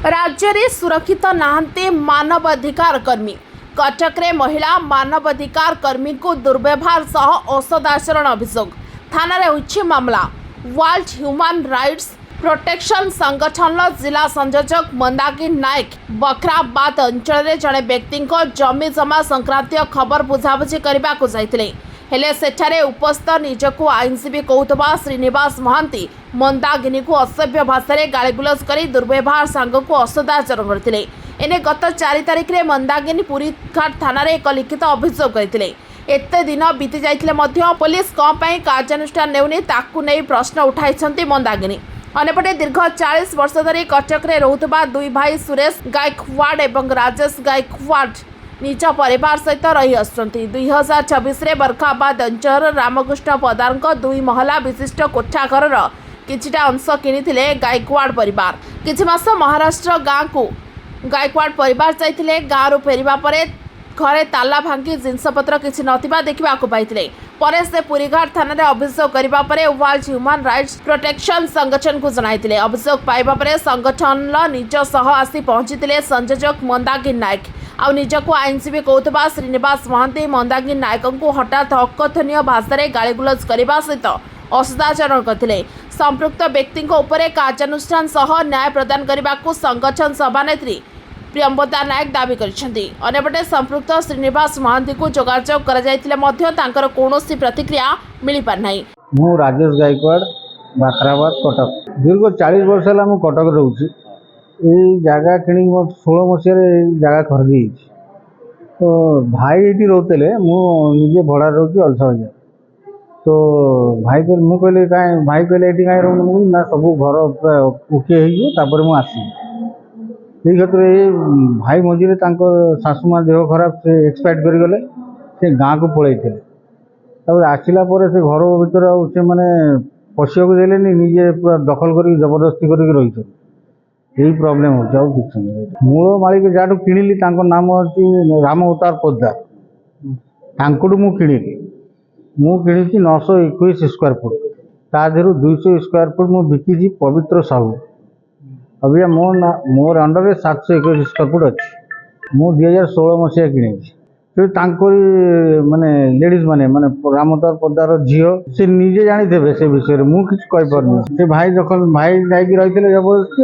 राज्य में सुरक्षित नहांती मानवाधिकार कर्मी। कटक रे महिला मानवाधिकार कर्मी को दुर्व्यवहार सह औषध आचरण अभियोग थाना रे होइछि मामला। वर्ल्ड ह्यूमन राइट्स प्रोटेक्शन संगठन जिला संयोजक मंदाकिनी नायक बखराबाद अंचल में जड़े व्यक्ति जमी जमा संक्रांत खबर बुझाबुझी करने को जाइतिले। हेले सेठारे उपस्थित निजको आईनजीवी कहूथबा श्रीनिवास महांती मंदाकिनी को असभ्य भाषा रे गालीगुलज करी दुर्व्यवहार सांग को औषधाचरण करथिले। एने गत 4 तारिख रे मंदाकिनी पुरीघाट थाना रे एक लिखित अभियोग करथिले। एते दिन बीती जाइथिले मध्य पुलिस कम पई कार्यानुष्ठान नेउनी ताकू नै प्रश्न उठाइछन्ती मंदाकिनी। अनेपटे दीर्घ 40 वर्ष धरी कटक रे रहुथबा दुई भाई सुरेश गायकवाड़ एवं राजेश गायकवाड़ निज परिवार सहित रही आसुचंती। 2024 रे बरखाबाद अंचल रामकृष्ण पदार दुई महला विशिष्ट कोठा घर किछिटा अंश किनिथिले गायकवाड़ परिवार। किछि मास महाराष्ट्र गाँ को गायकवाड़ परिवार जाइथिले। गाँरु फेरिबा परे घरे ताला भांगी जिनसपत्र किछि नथिबा देखिबाकू पाइथिले। परे से पुरीघाट थाना रे अभियोग करिबा परे वर्ल्ड ह्यूमन राइट्स प्रोटेक्शन संगठन को जणाइथिले। अभियोग पाइबा परे संगठन निज सह आसी पहुंचीथिले संयोजक मंदाकिनी नायक आ निजको आईनजीवी कहूथबा श्रीनिवास महांती मंदाकिनी नायक को हठात अकथनीय भाषा रे गालीगुलज करने सहित औषधाचरण करथिले। संपृक्त व्यक्ति उपरे कार्यानुष्ठान सह न्याय प्रदान करने को संगठन सभानेत्री प्रियंवदा नायक दाबी करिसेंती। अन्यपटे संपृक्त श्रीनिवास महांती को जोगाजोग करा जायतिले मध्य तांकर कोनोसी प्रतिक्रिया मिली पार नाही। मु राजेश गायकवाड़ बाखराबाद कटक दीर्घ 40 वर्ष है मु कटक रोची। जगह किणी 16 मसीह जगह खरीदी तो भाई ये रोते मुझे भड़ा रोचे अलसा बजार। तो भाई मुझे कहले कहीं भाई कहले ये कहीं रोक ना सब घर ओके हो आसी ये क्षेत्र ये भाई मझे शाशुमा देह खराब से एक्सपायर करगले से गाँ को पलि आसला से घर भर से मैंने पशिया को देले निजे पूरा दखल कर जबरदस्ती करके रही यही प्रोब्लेम हो कि मूल मालिक जहाँ किणिली नाम अच्छी राम अवतार पोदार मु किणिली मु किणी 921 स्क्वायर फुट ता देहु 200 स्क्वायर फुट मु बिकी पवित्र साहू। अभी मोर अंडर 721 स्क्वायर फुट अच्छी मु 2016 मसीहा किणी माने लेडीज माने माने राम अवतार पोदार झील से निजे जानी से विषय में मुझे कही पार्नी से भाई दखल भाई जाकि रही जबरदस्ती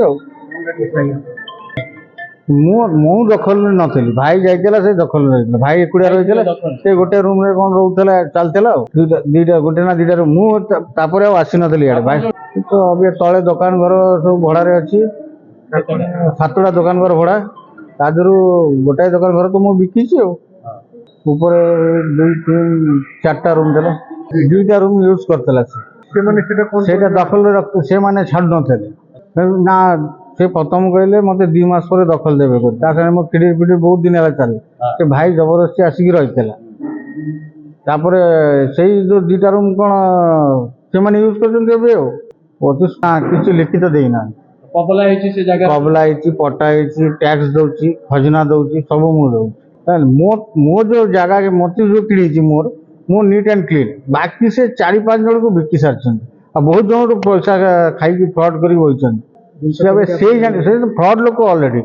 मु दखल नी भाई जाइला से दखल रही भाई एकुड़िया रही से गोटे रूम रे कौन रोला चलता दीटा गोटे ना दीटा रूम मुझे आसी नी इे भाई तो अभी तले दुकान घर सब भड़ारे अच्छी 7टा दुकान घर भड़ा तादू गोटाए दुकान घर तो मुझे बिकी ऊपर 2-3-4टा रूम देला 2टा रूम यूज करते से दखल रखते से मैंने छाड़ न ना से प्रथम कहले मत 2 मास पर दखल देवे मो किड़ी पिड़ी बहुत दिन है चल से भाई जबरदस्ती आसिक रही से जो 2टा रूम कौन से मैंने यूज कर किसी लिखित देना कबला पट्टा टैक्स दौची खजना दौची सब मुझे मो जो जगह मत जो किणी मोर मो नीट एंड क्लीन बाकी से 4-5 जन को बिकी सारी बहुत जन पैसा खाई फ्रड कर फ्रड लोक अलरेडी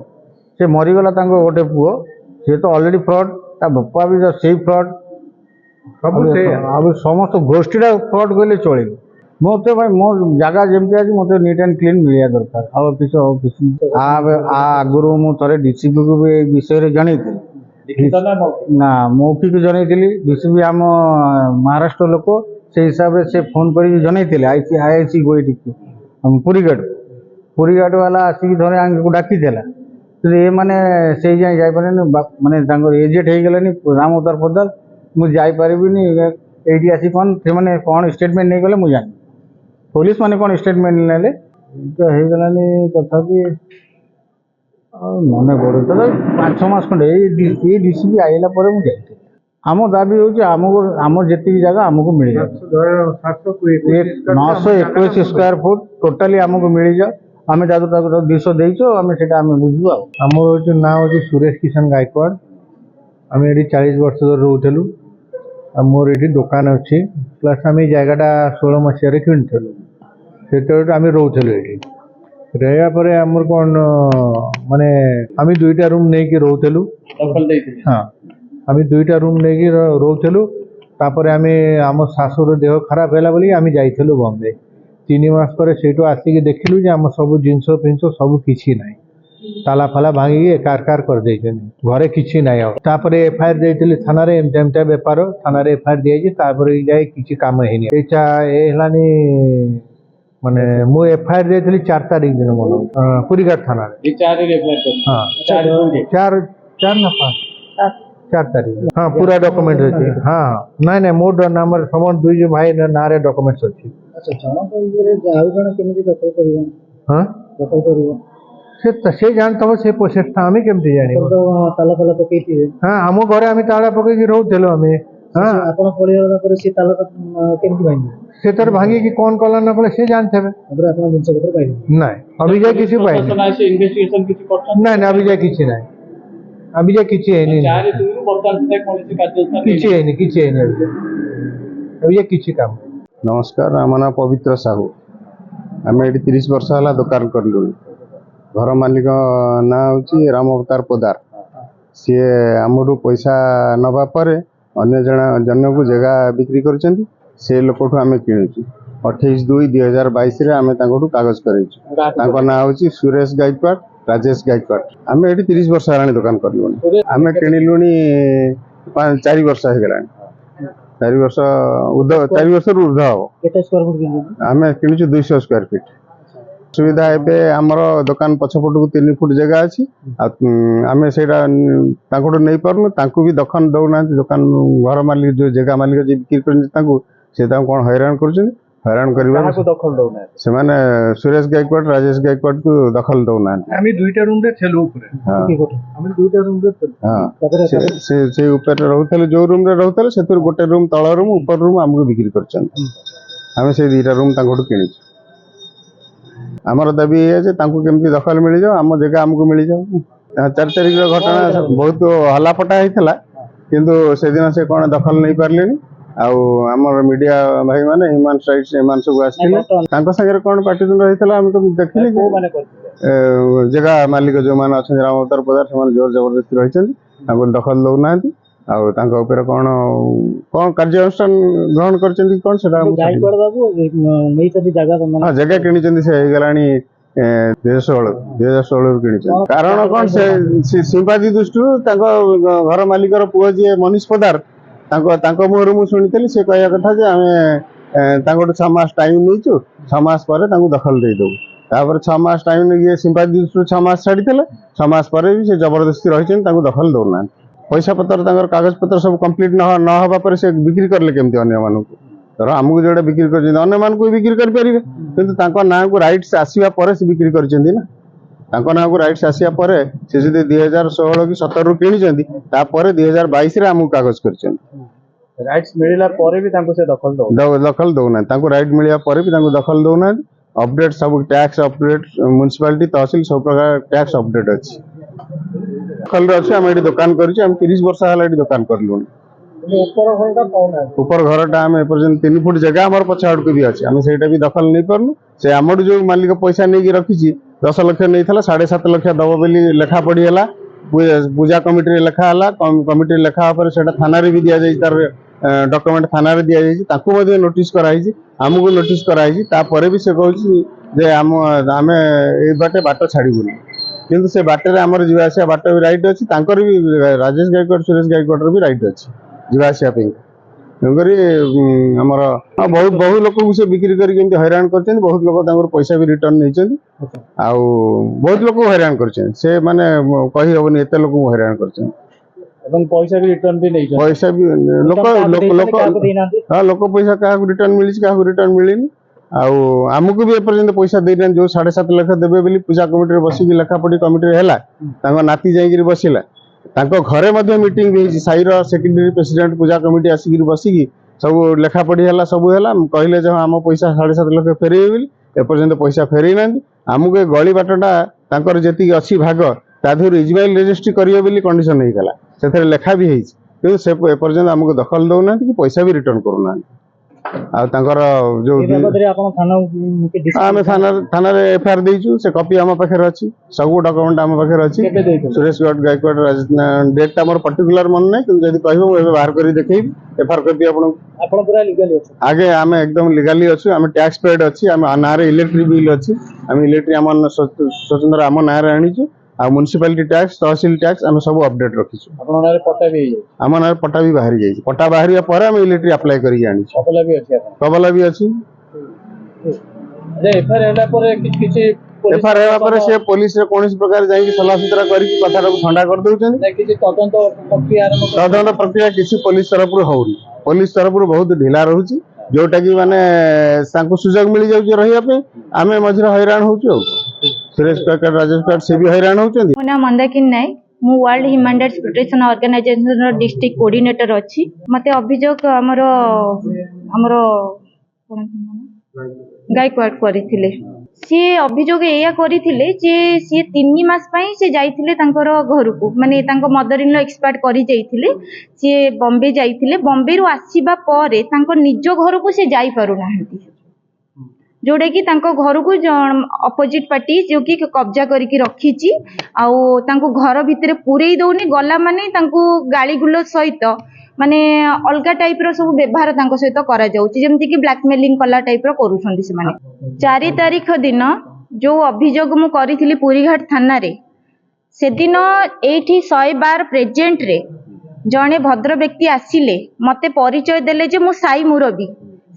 से मरीगला गोटे पुओ सी तो अलरेडी फ्रड ता बापा भी से फ्रड समस्त गोष्ठीटा फ्रड कहले चले मत भाई मो जगह जमी आज मत नीट एंड क्लीन मिलवा दरकार आगुरी मुझे डीसीपी को भी विषय जन ना मौखिक जन डीसीपी आम महाराष्ट्र लोक से हिसाब से फोन कर जन आईआईसी गोईटी पुरीघाट वाला आसिक धरे डाकी ये मैंने से जाए जापर मानने एजेड हो गलानी राम अवतार पोदार मुझे जापरिनी ये आसी कौन से मैंने कौन स्टेटमेंट नहीं गले मुझे जानी पुलिस माने कौन स्टेटमेंट ने तो हो गलानी तथापि मन पड़े तो 5-6 मास खंडे ये डीसीपी आइला मुझे आम दाबी होमको जी जगह आमको मिल जाए 921 स्क्वायर फुट टोटाली आमको मिल जाए आम 200 देचो आम से बुझू आमर ना हूँ सुरेश किशन गायकवाड़ आम ये 40 वर्ष रोलु मोर ये दुकान अच्छी प्लस आम जगहटा 16 मसीह किणुलु से आम रोलु ये ରହିବା ପରେ ଆମର କ'ଣ ମାନେ ଆମେ 2ଟା ରୁମ୍ ନେଇକି ରହୁଥିଲୁ। ହଁ, ଆମେ 2ଟା ରୁମ୍ ନେଇକି ରହୁଥିଲୁ। ତାପରେ ଆମେ ଆମ ଶାଶୁର ଦେହ ଖରାପ ହେଲା ବୋଲି ଆମେ ଯାଇଥିଲୁ ବମ୍ବେ। 3 ମାସ ପରେ ସେଇଠୁ ଆସିକି ଦେଖିଲୁ ଯେ ଆମ ସବୁ ଜିନିଷ ଫିନିଷ ସବୁ କିଛି ନାହିଁ, ତାଲା ଫାଲା ଭାଙ୍ଗିକି ଏକାର କରିଦେଇଛନ୍ତି, ଘରେ କିଛି ନାହିଁ ଆଉ। ତାପରେ FIR ଦେଇଥିଲି ଥାନାରେ, ଏମିତିଆ ବେପାର, ଥାନାରେ FIR ଦିଆଯାଇଛି। ତାପରେ ଯାଇ କିଛି କାମ ହେଇନି। ଏଇଟା ହେଲାନି ମାନେ ମୁଁ FIR ଦେଇଥିଲି 4 ତାରିଖ ଦିନ ମୋର ପୁରୀଘାଟ ଥାନାରେ। ହଁ, 4 ନା 5 4 ତାରିଖ। ହଁ, ପୁରା ଡକୁମେଣ୍ଟ ଅଛି। ହଁ, ନାଇଁ ମୋ ନାମରେ ସମସ୍ତ 2 ଭାଇ ନାଁରେ ଡକୁମେଣ୍ଟ ଅଛି। ହଁ, ସେ ଜାଣିଥିବ ସେ ପ୍ରୋସେସଟା, ଆମେ କେମିତି ଜାଣିବୁ? ତାଲା ଫାଲା ପକେଇଥିବେ। ହଁ, ଆମ ଘରେ ଆମେ ତାଲା ପକେଇକି ରହୁଥିଲୁ ଆମେ। ହଁ, ଆପଣ ପଳେଇଗଲା ପରେ ସେ ତାଲା କେମିତି ଭାଙ୍ଗିବେ? ସେଥିରେ ଭାଙ୍ଗିକି କ'ଣ କଲା ନ କଲେ ସେ ଜାଣିଥିବେ। ତାପରେ ଆପଣ ଜିନିଷ ପତ୍ର ପାଇଲେ? ନାଇଁ, ଅଭିଯୋଗ କିଛି ପାଇନି। ନାଇଁ, ଅଭିଯୋଗ କିଛି ନାହିଁ, ଅଭିଯୋଗ କିଛି ହେଇନି, କିଛି ହେଇନି ଅଭିଯୋଗ କିଛି କାମ। नमस्कार, आम ना पवित्र साहू। आम ये 30 वर्ष है दुकान करूँ। घर मालिक ना हूँ राम अवतार पोदार। सी आमठू पैसा नवा अन्य जन को जगह बिक्री कर लोक आम किणुचु 28/2/2022 आम कागज कर ना हूँ सुरेश गायकवाड़, राजेश गायकवाड़। आम ये 30 वर्ष है दुकान करूँ। आम किणिलु 4 वर्ष हो गला। 4 वर्ष 4 वर्ष ऊर्ध हम। आम किणुचु 200 स्क्वायर फीट। सुविधा एवं आमर दुकान पछपट को 3 फुट जगह अच्छी। आम से नहीं पार्न भी दखल दौना दुकान घर मालिक जो जगह मालिक जो बिक्री कर कौन हैरान कर हैरान करने सुरेश गायकवाड़, राजेश गायकवाड़ को दखल दौना। रोते जो रूम रोते से गोटे रूम तल रूम ऊपर रूम आमको बिक्री कर से 2टा रूम कि आमर दाबी ये केमती दखल मिल जाओ, आम जगह आमको मिल जाओ। 4 तारिख घटना बहुत हलाफटा होता किंतु से दिन से कौन दखल नहीं पारे। आमर मीडिया भाई माने ह्यूमन राइट्स एम सब आसते सागर कौन पार्टीतुंड होता है तो देखिली। जगह मालिक जो मैंने अच्छा राम अवतार पदार से जोर जबरदस्ती रही दखल दौना कौन कौन कार्यानुष्ठान ग्रहण कर जगह किणी से गला 2016 कि कारण कौन से सिंपाथी दृष्टि घर मालिक पुओ जी मनीष पदार मुहर मुझे शुणी से कह कथा आम 6 मास टाइम नहीं 6 मास पर दखल देदेबू। 6 मास टाइम ये सिंपाथी दृष्टि 6 मास छाड़ी 6 मास पर भी से जबरदस्ती रही दखल दौना। पैसा पत्र कागज पत्र सब कंप्लीट न हवा पर से बिक्री करले केमती अन्य मानक धर आमको जोड़ा बिक्री कर अन्य मान को बिक्री कर पारे किंतु ना को राइट्स आसवा पर से बिक्री कर ना को राइट्स आसवा पर से 2016 कि 17 रु किणी 2022 आमको कागज कर राइट्स मिलला पर भी से दखल दौना राइट मिलवा पर भी दखल दौना। अपडेट सब टैक्स अपडेट म्युनिसिपालिटी तहसिल सब प्रकार टैक्स अपडेट अच्छी दखल अच्छे। आम ये दुकान कर 30 वर्ष है दुकान करलु। ऊपर घरटा आम एपर्यंत 3 फुट जगह आम पछ आड़ को भी अच्छे आम से भी दखल नहीं पार्नु। से आमठ जो मालिक पैसा नहीं रखी 10 लाख नहीं 7.5 लाख दब बोली लेखा पड़ीगला। पूजा कमिटी लेखा कमिटी लेखा से थाना भी दि जाए तार डॉक्यूमेंट थाना दि जाए नोटिस कराई आमको नोटिस कराई भी से कहूँ आम बाटे बाट छाड़बूनी किंतु से बाटे आमर जावासिया बाट भी राइट अच्छी भी राजेश गायकवाड़ सुरेश गायकवाड़ भी राइट अच्छी जावासिया तेणुक आमर बहुत बहुत लोक से बिक्री कर हैरान कर बहुत लोग पैसा भी रिटर्न नहीं बहुत लोग हैरान कर माने कही हेनी एत लोक हैरान कर पैसा भी रिटर्न भी नहीं पैसा भी लोक लोक पैसा क्या रिटर्न मिली क्या रिटर्न मिलनी आमको भी एपर्यंत पैसा देना जो 7.5 लाख देवे बोली पूजा कमिटी बसिक लेखापढ़ी कमिटी है नाती जाइए बसला घरे मीटिंग भी साईर सेक्रेटरी प्रेसिडेंट पूजा कमिटी आसिक बसिक सब लेखापढ़ी है सब है कहले जो आम पैसा 7.5 लाख फेरे बोली एपर्यंत पैसा फेरे ना आमको ये गली बाटा जी अच्छी भाग ताधर इजमाइल रेजिस्ट्री करेंगे बोली कंडीशन होता से लेखा भी होती से एपर्यंत आमको दखल दौना कि पैसा भी रिटर्न करूना। ଆଉ ତାଙ୍କର ଯୋଉ ଏ ବାବଦରେ ଆପଣ ଥାନା ଆମେ ଥାନାରେ ଏଫଆଇଆର ଦେଇଛୁ। ସେ କପି ଆମ ପାଖରେ ଅଛି, ସବୁ ଡକୁମେଣ୍ଟ ଆମ ପାଖରେ ଅଛି। କେବେ ଦେଇଥିଲେ? ସୁରେଶ ଗାୟକୱାଡ ଡେଟ୍ଟା ମୋର ପର୍ଟିକୁଲାର ମନେ ନାହିଁ, କିନ୍ତୁ ଯଦି କହିବ ମୁଁ ଏବେ ବାହାର କରି ଦେଖେଇବି, ଏଫଆଇଆର କରିବି ଆପଣଙ୍କୁ। ଆପଣ ପୁରା ଲିଗାଲି ଅଛନ୍ତି? ଆଗେ ଆମେ ଏକଦମ ଲିଗାଲି ଅଛୁ। ଆମେ ଟ୍ୟାକ୍ସ ପେଡ୍ ଅଛି, ଆମ ନାଁରେ ଇଲେକ୍ଟ୍ରିକ ବିଲ୍ ଅଛି। ଆମେ ଇଲେକ୍ଟ୍ରିକ ଆମ ସ୍ୱତନ୍ତ୍ର ଆମ ନାଁରେ ଆଣିଛୁ। ଆଉ ମ୍ୟୁନିସିପାଲିଟି ଟ୍ୟାକ୍ସ, ତହସିଲ ଟ୍ୟାକ୍ସ ଆମେ ସବୁ ଅପଡେଟ୍ ରଖିଛୁ। ଆପଣଙ୍କ ନାଁରେ ପଟ୍ଟା ବି ହେଇଯାଇଛି? ଆମ ନାଁରେ ପଟ୍ଟା ବି ବାହାରି ଯାଇଛି। ପଟ୍ଟା ବାହାରିବା ପରେ ଆମେ ଇଲେକ୍ଟ୍ରିକ ଆପ୍ଲାଏ କରିକି ଆଣିଛୁ। କବଲା ବି ଅଛି? ଆପଣ କବଲା ବି ଅଛି। ଏଫଆଇଆର ହେଲା ପରେ କିଛି ଏଫଆଇଆର ହେଲା ପରେ ସେ ପୋଲିସରେ କୌଣସି ପ୍ରକାର ଯାଇକି ସଲାସୁତରା କରିକି କଥାଟାକୁ ଥଣ୍ଡା କରିଦଉଛନ୍ତି। କିଛି ତଦନ୍ତ ପ୍ରକ୍ରିୟା ଆରମ୍ଭ ତଦନ୍ତ ପ୍ରକ୍ରିୟା କିଛି ପୋଲିସ ତରଫରୁ ହଉନି। ପୋଲିସ ତରଫରୁ ବହୁତ ଢିଲା ରହୁଛି, ଯୋଉଟା କି ମାନେ ତାଙ୍କୁ ସୁଯୋଗ ମିଳିଯାଉଛି ରହିବା ପାଇଁ। ଆମେ ମଝିରେ ହଇରାଣ ହଉଛୁ। ଆଉ ସୁରେଶ କାକର, ରାଜେଶ କାକର ସେ ବି ହଇରାଣ ହଉଛନ୍ତି। ମୋ ନାଁ ମନ୍ଦାକିନି ନାୟକ। ମୁଁ ୱାର୍ଲ୍ଡ ହ୍ୟୁମାନ୍ ରାଇଟ୍ସ ପ୍ରୋଟେକ୍ସନ୍ ଅର୍ଗାନାଇଜେସନର ଡିଷ୍ଟ୍ରିକ୍ଟ କୋଅର୍ଡିନେଟର ଅଛି। ମୋତେ ଅଭିଯୋଗ ଆମର ଗାୟକୱାଡ କରିଥିଲେ। ସିଏ ଅଭିଯୋଗ ଏଇଆ କରିଥିଲେ ଯେ ସିଏ 3 ମାସ ପାଇଁ ସେ ଯାଇଥିଲେ ତାଙ୍କର ଘରକୁ, ମାନେ ତାଙ୍କ ମଦର ଇନ୍ ଲ ଏକ୍ସପାର୍ଟ କରି ଯାଇଥିଲେ। ସିଏ ବମ୍ବେ ଯାଇଥିଲେ। ବମ୍ବେରୁ ଆସିବା ପରେ ତାଙ୍କ ନିଜ ଘରକୁ ସେ ଯାଇପାରୁନାହାନ୍ତି, ଯୋଉଟା କି ତାଙ୍କ ଘରକୁ ଅପୋଜିଟ ପାର୍ଟି ଯୋଉ କି କବ୍ଜା କରିକି ରଖିଛି। ଆଉ ତାଙ୍କୁ ଘର ଭିତରେ ପୁରେଇ ଦଉନି। ଗଲା ମାନେ ତାଙ୍କୁ ଗାଳିଗୁଲୋଜ ସହିତ ମାନେ ଅଲଗା ଟାଇପର ସବୁ ବ୍ୟବହାର ତାଙ୍କ ସହିତ କରାଯାଉଛି, ଯେମିତି କି ବ୍ଲାକମେଲିଂ କଲା ଟାଇପର କରୁଛନ୍ତି ସେମାନେ। 4 ତାରିଖ ଦିନ ଯୋଉ ଅଭିଯୋଗ ମୁଁ କରିଥିଲି ପୁରୀଘାଟ ଥାନାରେ, ସେଦିନ ଏଇଠି 112 ପ୍ରେଜେଣ୍ଟରେ ଜଣେ ଭଦ୍ର ବ୍ୟକ୍ତି ଆସିଲେ, ମତେ ପରିଚୟ ଦେଲେ ଯେ ମୁଁ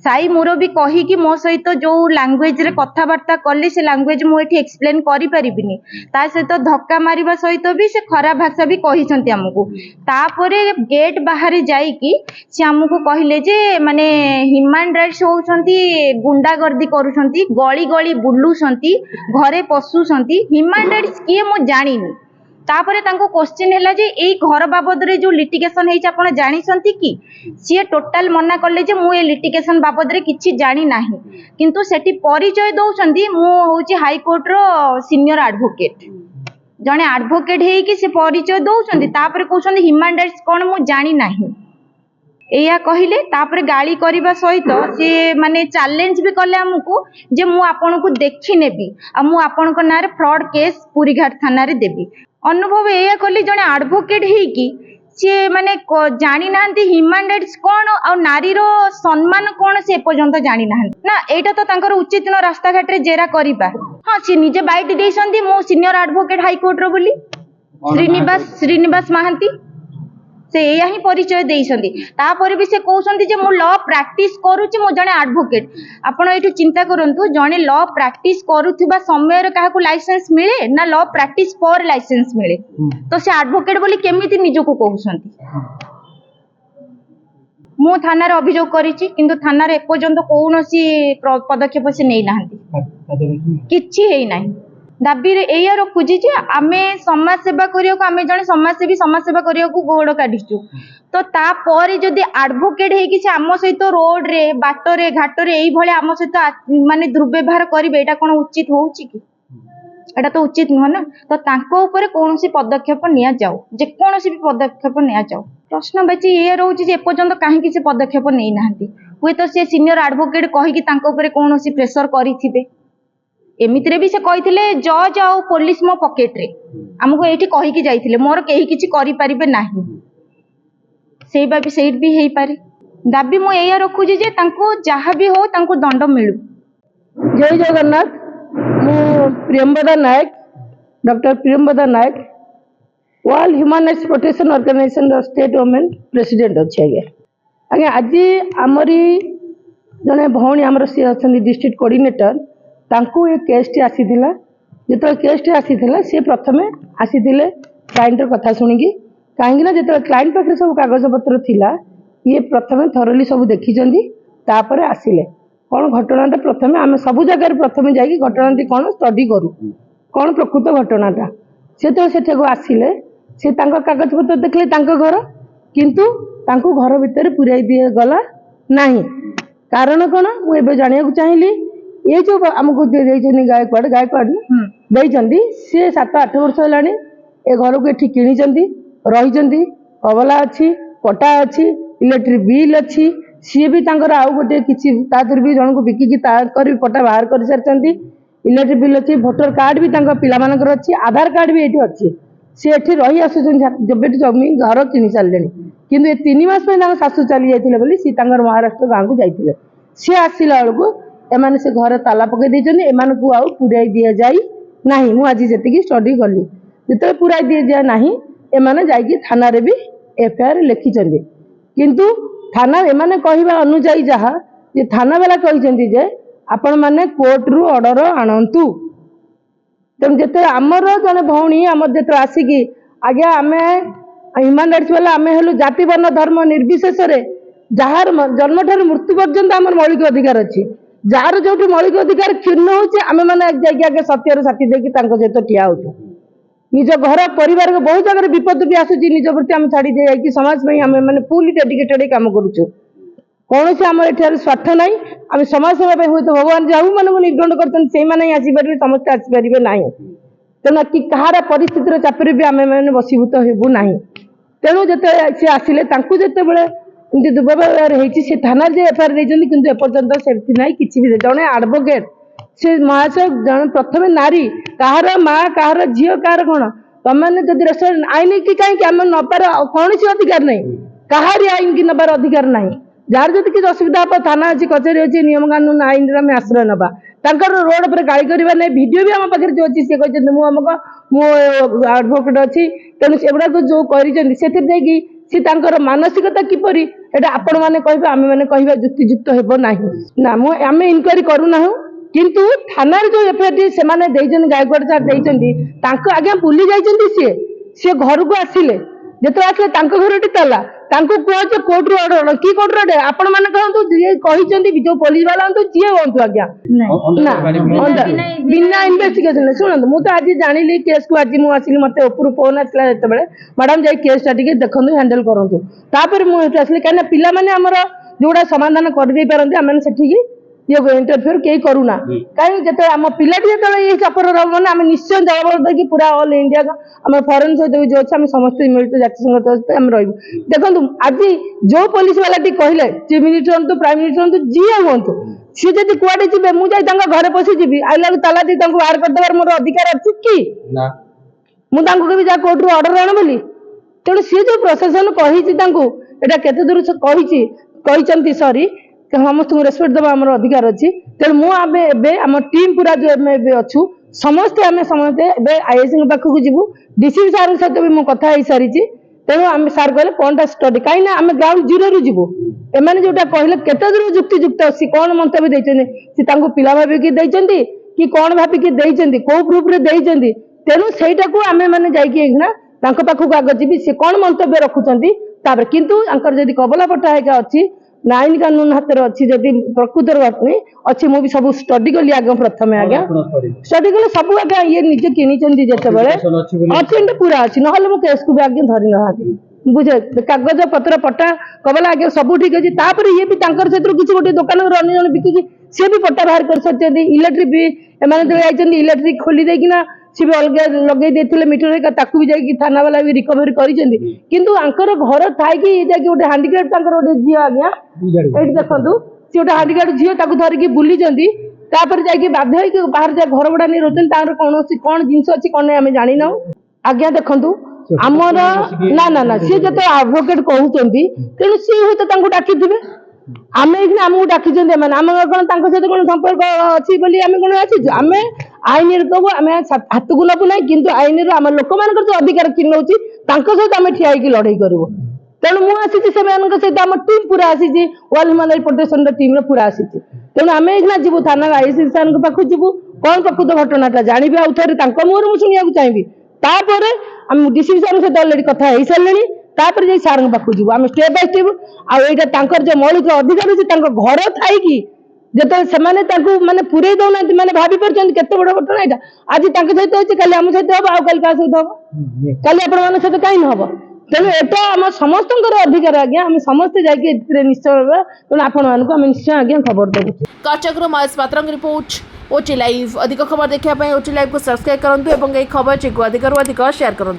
ସାଇ ମୁରବୀ କହିକି ମୋ ସହିତ ଯୋଉ ଲାଙ୍ଗୁଏଜରେ କଥାବାର୍ତ୍ତା କଲେ, ସେ ଲାଙ୍ଗୁଏଜ ମୁଁ ଏଠି ଏକ୍ସପ୍ଲେନ କରିପାରିବିନି। ତା ସହିତ ଧକ୍କା ମାରିବା ସହିତ ବି ସେ ଖରାପ ଭାଷା ବି କହିଛନ୍ତି ଆମକୁ। ତାପରେ ଗେଟ୍ ବାହାରେ ଯାଇକି ସେ ଆମକୁ କହିଲେ ଯେ ମାନେ ହ୍ୟୁମାନ୍ ରାଇଟ୍ସ ହଉଛନ୍ତି ଗୁଣ୍ଡାଗର୍ଦି କରୁଛନ୍ତି, ଗଳି ଗଳି ବୁଲୁଛନ୍ତି, ଘରେ ପଶୁଛନ୍ତି। ହ୍ୟୁମାନ୍ ରାଇଟ୍ସ କିଏ ମୁଁ ଜାଣିନି। ତାପରେ ତାଙ୍କୁ କ୍ୱେଶ୍ଚିନ୍ ହେଲା ଯେ ଏଇ ଘର ବାବଦରେ ଯୋଉ ଲିଟିଗେସନ ହେଇଛି ଆପଣ ଜାଣିଛନ୍ତି କି? ସିଏ ଟୋଟାଲ ମନା କଲେ ଯେ ମୁଁ ଏ ଲିଟିଗେସନ ବାବଦରେ କିଛି ଜାଣି ନାହିଁ। କିନ୍ତୁ ସେଠି ପରିଚୟ ଦଉଛନ୍ତି ମୁଁ ହଉଛି ହାଇକୋର୍ଟର ସିନିୟର ଆଡଭୋକେଟ। ଜଣେ ଆଡଭୋକେଟ ହେଇକି ସେ ପରିଚୟ ଦଉଛନ୍ତି, ତାପରେ କହୁଛନ୍ତି ହ୍ୟୁମାନ୍ ରାଇଟ୍ସ କଣ ମୁଁ ଜାଣି ନାହିଁ ଏଇଆ କହିଲେ। ତାପରେ ଗାଳି କରିବା ସହିତ ସେ ମାନେ ଚ୍ୟାଲେଞ୍ଜ ବି କଲେ ଆମକୁ ଯେ ମୁଁ ଆପଣଙ୍କୁ ଦେଖି ନେବି, ଆଉ ମୁଁ ଆପଣଙ୍କ ନାଁରେ ଫ୍ରଡ କେସ୍ ପୁରୀଘାଟ ଥାନାରେ ଦେବି। ଅନୁଭବ ଏଇଆ କଲି ଜଣେ ଆଡଭୋକେଟ ହେଇକି ସିଏ ମାନେ ଜାଣିନାହାନ୍ତି ହ୍ୟୁମାନ୍ ରାଇଟ୍ସ କଣ ଆଉ ନାରୀର ସମ୍ମାନ କଣ, ସେ ଏପର୍ଯ୍ୟନ୍ତ ଜାଣିନାହାନ୍ତି। ନା ଏଇଟା ତ ତାଙ୍କର ଉଚିତ ନ ରାସ୍ତାଘାଟରେ ଜେରା କରିବା। ହଁ, ସେ ନିଜେ ବାଇଟ ଦେଇଛନ୍ତି ମୁଁ ସିନିୟର ଆଡଭୋକେଟ ହାଇକୋର୍ଟର ବୋଲି, ଶ୍ରୀନିବାସ ମହାନ୍ତି। ସେ ଏଇଆ ହିଁ ପରିଚୟ ଦେଇଛନ୍ତି। ତାପରେ ବି ସେ କହୁଛନ୍ତି ଯେ ମୁଁ ଲ ପ୍ରାକ୍ଟିସ କରୁଛି, ମୁଁ ଜଣେ ଆଡଭୋକେଟ। ଆପଣ ଏଇଠୁ ଚିନ୍ତା କରନ୍ତୁ, ଜଣେ ଲ ପ୍ରାକ୍ଟିସ କରୁଥିବା ସମୟରେ କାହାକୁ ଲାଇସେନ୍ସ ମିଳେ ନା ଲ ପ୍ରାକ୍ଟିସ ପରେ ଲାଇସେନ୍ସ ମିଳେ? ତ ସେ ଆଡଭୋକେଟ ବୋଲି କେମିତି ନିଜକୁ କହୁଛନ୍ତି? ମୁଁ ଥାନାରେ ଅଭିଯୋଗ କରିଛି, କିନ୍ତୁ ଥାନାରେ ଏପର୍ଯ୍ୟନ୍ତ କୌଣସି ପଦକ୍ଷେପ ସେ ନେଇନାହାନ୍ତି, କିଛି ହେଇନାହିଁ। ଦାବିରେ ଏଇଆ ରଖୁଛି ଯେ ଆମେ ସମାଜ ସେବା କରିବାକୁ, ଆମେ ଜଣେ ସମାଜସେବୀ, ସମାଜ ସେବା କରିବାକୁ ଗୋଡ଼ କାଢିଛୁ। ତ ତାପରେ ଯଦି ଆଡଭୋକେଟ ହେଇକି ସେ ଆମ ସହିତ ରୋଡରେ ବାଟରେ ଘାଟରେ ଏଇଭଳି ଆମ ସହିତ ମାନେ ଦୁର୍ବ୍ୟବହାର କରିବେ, ଏଇଟା କଣ ଉଚିତ ହଉଛି କି? ଏଇଟା ତ ଉଚିତ ନୁହଁ ନା। ତ ତାଙ୍କ ଉପରେ କୌଣସି ପଦକ୍ଷେପ ନିଆଯାଉ, ଯେକୌଣସି ବି ପଦକ୍ଷେପ ନିଆଯାଉ। ପ୍ରଶ୍ନବାଚୀ ଏଇଆ ରହୁଛି ଯେ ଏପର୍ଯ୍ୟନ୍ତ କାହିଁକି ସେ ପଦକ୍ଷେପ ନେଇନାହାନ୍ତି? ହୁଏତ ସେ ସିନିୟର ଆଡଭୋକେଟ କହିକି ତାଙ୍କ ଉପରେ କୌଣସି ପ୍ରେସର କରିଥିବେ। ଏମିତିରେ ବି ସେ କହିଥିଲେ ଜଜ୍ ଆଉ ପୋଲିସ ମୋ ପକେଟରେ, ଆମକୁ ଏଇଠି କହିକି ଯାଇଥିଲେ ମୋର କେହି କିଛି କରିପାରିବେ ନାହିଁ। ସେଇଠି ବି ହେଇପାରେ। ଦାବି ମୁଁ ଏଇଆ ରଖୁଛି ଯେ ତାଙ୍କୁ ଯାହା ବି ହଉ ତାଙ୍କୁ ଦଣ୍ଡ ମିଳୁ। ଜୟ ଜଗନ୍ନାଥ। ମୁଁ Priyambada Nayak, doctor Priyambada Nayak, world human rights protection ଅର୍ଗାନାଇଜେସନର ଷ୍ଟେଟ୍ ଓମେନ୍ ପ୍ରେସିଡେଣ୍ଟ ଅଛି। ଆଜ୍ଞା ଆଜି ଆମରି ଜଣେ ଭଉଣୀ ଆମର ସିଏ ଅଛନ୍ତି ଡିଷ୍ଟ୍ରିକ୍ଟ କୋଅର୍ଡିନେଟର, ତାଙ୍କୁ ଏ କେସ୍ଟି ଆସିଥିଲା। ଯେତେବେଳେ କେସ୍ଟି ଆସିଥିଲା ସିଏ ପ୍ରଥମେ ଆସିଥିଲେ କ୍ଲାଏଣ୍ଟର କଥା ଶୁଣିକି, କାହିଁକିନା ଯେତେବେଳେ କ୍ଲାଏଣ୍ଟ ପାଖରେ ସବୁ କାଗଜପତ୍ର ଥିଲା ଇଏ ପ୍ରଥମେ ଥରୋଲି ସବୁ ଦେଖିଛନ୍ତି, ତାପରେ ଆସିଲେ। କ'ଣ ଘଟଣାଟା ପ୍ରଥମେ ଆମେ ସବୁ ଜାଗାରେ ପ୍ରଥମେ ଯାଇକି ଘଟଣାଟି କ'ଣ ଷ୍ଟଡି କରୁ, କ'ଣ ପ୍ରକୃତ ଘଟଣାଟା। ସେତେବେଳେ ସେଠାକୁ ଆସିଲେ, ସେ ତାଙ୍କ କାଗଜପତ୍ର ଦେଖିଲେ ତାଙ୍କ ଘର, କିନ୍ତୁ ତାଙ୍କୁ ଘର ଭିତରେ ପୁରାଇ ଦିଆଗଲା ନାହିଁ। କାରଣ କ'ଣ ମୁଁ ଏବେ ଜାଣିବାକୁ ଚାହିଁଲି। ଏ ଯୋଉ ଆମକୁ ଦେଇଛନ୍ତି ଗାୟକୱାଡ ଦେଇଛନ୍ତି, ସିଏ 7-8 ବର୍ଷ ହେଲାଣି ଏ ଘରକୁ ଏଠି କିଣିଛନ୍ତି, ରହିଛନ୍ତି, କବଲା ଅଛି, ପଟା ଅଛି, ଇଲେକ୍ଟ୍ରିକ ବିଲ୍ ଅଛି, सी भी आउ गोटे किसी भी जन को बिकिकी भी पट्टा बाहर कर सारी इलेक्ट्रिक बिल अच्छी भोटर कार्ड भी पिलामानकर अच्छी आधार कार्ड भी ये अच्छी सी एठी रही आसुन जब जमी घर किनी सारे किंतु ये 3 मास शाशु चली जाते बोली सी महाराष्ट्र गाँव को जाते सी आसला बेलू एम से घर ताला पकई देते एम को आउ पुराई दि जाए ना मुझे जी स्टडी कली जो पुराई दि जाए ना एम जा थाना भी एफआईआर लिखिं किंतु थाना एम कहवा अनुजाई जहाँ थाना वाला कहते जे आपण मैंने कोर्ट रु ऑर्डर आणतु तेणु जिते आमर जड़े भौणी आम जो आसिकी आज्ञा आम ह्यूमान राइट्स वाला आम हेलु जाति वर्ण धर्म निर्विशेष जार जन्म ठार मृत्यु पर्यंत आम मौलिक अधिकार अच्छी जार जो मौलिक अधिकार क्षुण्ण होगे सत्यर साथी देकी सहित ठिया हो निज घर परिवार को बहुत जगह विपद भी आसूँ निज प्रति आम छाड़ी दे समाज में आम मैंने फुल डेडिकेटेड काम करुचु कौन से आम एठार स्वार्थ ना आम समाज सेवा हुए तो भगवान जो मानक निर्गण करते आसपारे समस्त आसपारे ना तेना कि कहार परिस्थितिर चापे भी आम मैंने बसीभूत हेबू ना तेणु जो सी आसिले जिते बड़े एमती दुर्व्यवहार होती थाना जे एफआईआर देते कि एपर्तंत से ना कि जड़े आडभोकेट से महाशय जन प्रथम नारी कहार माँ कहार झील कहार कौन तुमने जब रेस्टोरेंट आईन की कहीं आम नबार कौन अधिकार ना कहारी आईन की नबार अधिकार ना जार जब किसी असुविधा हम थाना अच्छी कचेरी अच्छी नियम कानून आईन में आश्रय ना रोड पर गाड़ी करवा नहीं वीडियो भी आम पाखे जो अच्छी सी कहते मुझे आडभोकेट अच्छी तेणु से गुड़ाक जो कर मानसिकता किपर एटा आपण मैंने कह आम मैंने कह जुक्तियुक्त हो ना आम इनक्वारी करूना किंतु थाना जो एफआईआर से गायकवाड़ सार देते आज्ञा बुली जाइए सी घर को आसिले जो आसे घर ताला कह कोर्ट रू ऑर्डर कि कोर्ट ऑर्डर आपण मैंने कहतु जी जो पुलिस वाला हूँ जी हूँ आज्ञा ना बिना इन्वेस्टिगेशन शुणु मुझे आज जानी केस को आज मुझे मत ऊपर फोन आसला जो मैडम जा केसटा देखु हैंडल करूँ तापर मुझे आसली कहीं पिला आमर जोड़ा समाधान करदे पारती आम से ये इंटरफेयर कई करूना कहीं जो आम पिलाटी जो ये चापर मैंने आम निश्चय जवाब कि पूरा ऑल इंडिया आम फॉरेन सहित जो अच्छे आम समस्त मिलित जातिसंघ आम देखो आज जो पुलिस वाला कहले चीफ मिनिस्टर हूँ प्राइम मिनिस्टर हूँ जी हूँ सी जब कुआडे जी मुझे घर पशिजी आइला ताला दी बाहर करदेवार मोर अधिकार अच्छी कि मुझे जा कोर्ट रू ऑर्डर आण बोली तेणु सी जो प्रशासन कही केते दूर कहते सॉरी समस्त रेस्पेक्ट देवा आम अधिकार अच्छी तेणु मुझे आम टीम पूरा जो अच्छु समस्ते आम समस्ते आईएसी पाखक जीवु डीसीपी सार सहित भी मुझे कथा सारी तेणु आम सार कहले कौन स्टडी कहीं आम ग्राउंड जीरो रु जीवु एम जोटा कहले केते दूर जुक्तियुक्त सी कौन मंतव्य देते पिला भाविकी देते कि कौन भाविकी देते कौ प्रूफ देते तेणु सहीटा को आम मैंने जाकि पाखक आग जी सी कौन मंतव्य रखुच्च किंतु जदि कबला पट्टा है अच्छी ना आईन कानून हाथ में अच्छी जब प्रकृत घटनी अच्छी मुझे सब स्टडी कली आगे प्रथम आज्ञा स्टडी कले सब आज्ञा ये निजे किनी अच्छी पूरा अच्छी ना केस को भी आगे धरी ना बुझे कागज पत्र पट्टा कबला आगे सब ठीक अच्छे तापर ये भी किसी गोटे दुकान अन्य जन बिकी सी भी पट्टा बाहर कर सकते इलेक्ट्रिक भी एम इलेक्ट्रिक खोली देना सी भी अलग लगे देते मीटर ताकू भी जाकि थाना वाला भी रिकवरी कर घर थाई गोटे हांडिक्राफ्ट गोटे झील आज्ञा ये देखु सी गोटे हांडिक्राफ्ट झील धरिकी बुली जाकि बाध्य बाहर जा घर भड़ा नहीं रोचे कौन कौन जिन अच्छी कौन आम जानी ना आज्ञा देखु आमर ना ना ना सी जो एडवोकेट कहते तेणु सी हूँ डाकी थे आम आमको डाकी आम कौन सहित कौन संपर्क अच्छी आम कौन आसीचु आम आईन कहू आम हाथ को नबू ना कि आईन आम लोक मान जो अधिकार क्षीण सहित आम ठिया लड़ाई करूँ तेणु मुझे सहित आम टीम पूरा आसी world human rights protection team पूरा आसी तेणु आम जीवु थाना आईसी सार पाखु जीवु कौन प्रकृत घटनाटा जानवी आउ थे मुहर मुझे शुणा चाहिए तापर आम डीसीपी सार सहित अलरेडी कथा हो सारे तापर जाई सार पाखु जीवु आम स्टेप बाय स्टेप आईटा जो मौलिक अधिकार अच्छे घर थी जो से माने पूरे दौना मैंने भावी पार्टी केते बड़ घटना यहाँ आज सहित होती कल आम सहित हम आउ कल क्या सहित हम कल आपण सहित कहीं हम तेणु एटा आम समस्त अधिकार आज्ञा आम समस्ते जाकि निश्चय तेणु आपण आम निश्चय आज्ञा खबर देवु। कटकरू महेश पात्र रिपोर्ट ओटी लाइव अधिक खबर देखा ओटी लाइव को सब्सक्राइब करूँ और खबर को अधिक शेयर करूँ।